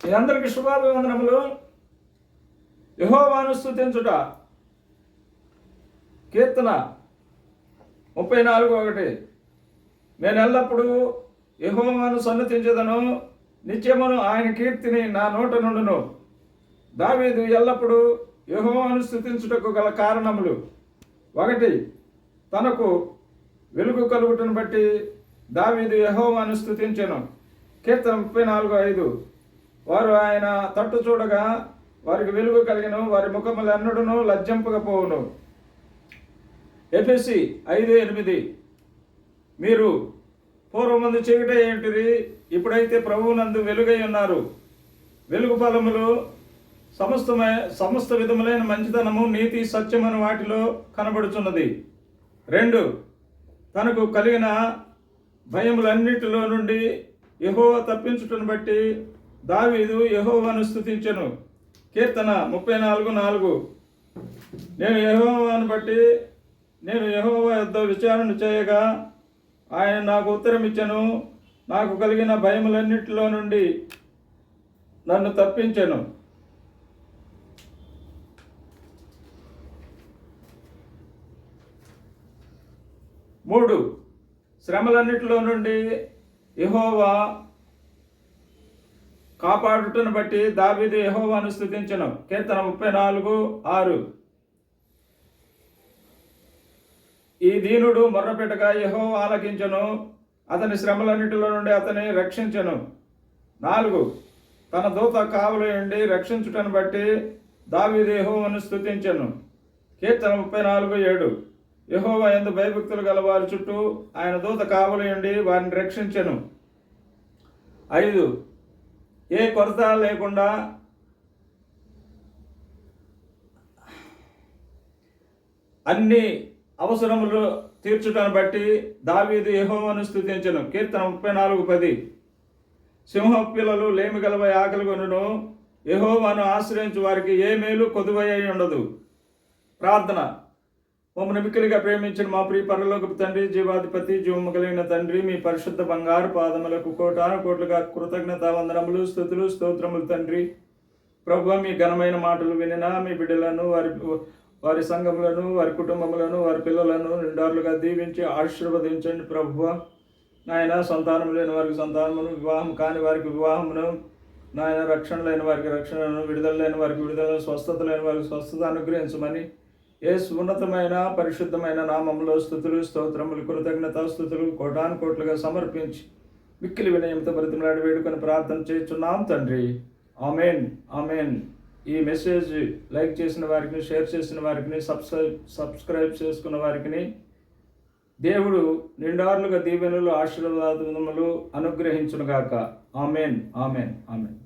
మీ అందరికీ శుభాభివందనములు. యెహోవాను స్తుతించుట, కీర్తన 34:1. నేను ఎల్లప్పుడూ యెహోవాను సన్నతించెదను, నిత్యమును ఆయన కీర్తిని నా నోట నుండును. దావీదు ఎల్లప్పుడూ యెహోవాను స్తుతించుటకు గల కారణములు: 1. తనకు వెలుగు కలుగుటను బట్టి దావీదు యెహోవాను స్తుతించెను. కీర్తన 34:5. వారు ఆయన తట్టు చూడగా వారికి వెలుగు కలిగను, వారి ముఖములు ఎన్నడూను లజ్జింపకపోవును. ఎఫెసీ 5:8. మీరు పూర్వమందు చీకటి ఏంటిరి, ఇప్పుడైతే ప్రభువునందు వెలుగై ఉన్నారు. వెలుగు ఫలములు సమస్త విధములైన మంచితనము, నీతి, సత్యమని వాటిలో కనబడుచున్నది. 2. తనకు కలిగిన భయములన్నిటిలో నుండి యెహోవా తప్పించుటను బట్టి దావీదు యెహోవాను స్తుతించెను. కీర్తన 34:4. నేను యెహోవా యొద్ద విచారణ చేయగా ఆయన నాకు ఉత్తరం ఇచ్చెను, నాకు కలిగిన భయములన్నిటిలో నుండి నన్ను తప్పించెను. 3. శ్రమలన్నిటిలో నుండి యెహోవా కాపాడుటను బట్టి దావీదు యెహోవాను స్తుతించెను. కీర్తన 34:6. ఈ దీనుడు మొర్రపెట్టగా యెహోవా ఆలకించెను, అతని శ్రమలన్నిటిలో నుండి అతని రక్షించెను. 4. తన దూత కావలి ఉండి రక్షించుటను బట్టి దావీదు యెహోవాను స్తుతించెను. కీర్తన 34:7. యెహోవా యందు భయభక్తులు గల వారి చుట్టూ ఆయన దూత కావలి ఉండి వారిని రక్షించెను. 5. ఏ కొరత లేకుండా అన్ని అవసరములు తీర్చుటను బట్టి దావీదు యెహోవాను స్తుతించెను. కీర్తన 34:10. సింహపు పిల్లలు లేమి గలవై ఆకలిగొనును, యెహోవాను ఆశ్రయించు వారికి ఏ మేలు కొదువై ఉండదు. ప్రార్థన. మమ్మల్ని మిక్కిలిగా ప్రేమించిన మా ప్రియ పరలోకపు తండ్రి, జీవాధిపతి, జీవము కలిగిన తండ్రి, మీ పరిశుద్ధ బంగారు పాదములకు కోటాను కోట్లుగా కృతజ్ఞత వందనములు, స్తుతులు, స్తోత్రములు తండ్రి. ప్రభువా, మీ ఘనమైన మాటలు వినిన మీ బిడ్డలను, వారి సంఘములను, వారి కుటుంబములను, వారి పిల్లలను నిండారులుగా దీవించి ఆశీర్వదించండి ప్రభువా. నాయన, సంతానం లేని వారికి సంతానమును, వివాహం కాని వారికి వివాహమును, నాయన, రక్షణ లేని వారికి రక్షణను, విడుదల లేని వారికి విడుదలను, స్వస్థత లేని వారికి స్వస్థత అనుగ్రహించమని యేసు ఉన్నతమైన పరిశుద్ధమైన నామములో స్తుతులు, స్తోత్రములు, కృతజ్ఞత స్తుతులు కోటాను కోట్లుగా సమర్పించి మిక్కిలి వినయంతో బ్రతిమలాడి వేడుకొని ప్రార్థన చేస్తున్నాం తండ్రి. Amen, amen. ఈ మెసేజ్ లైక్ చేసిన వారికి, షేర్ చేసిన వారికి, సబ్స్క్రైబ్ చేసుకున్న వారికి దేవుడు నిండార్లుగా దీవెనలు, ఆశీర్వాదములు అనుగ్రహించునుగాక. Amen, amen, amen.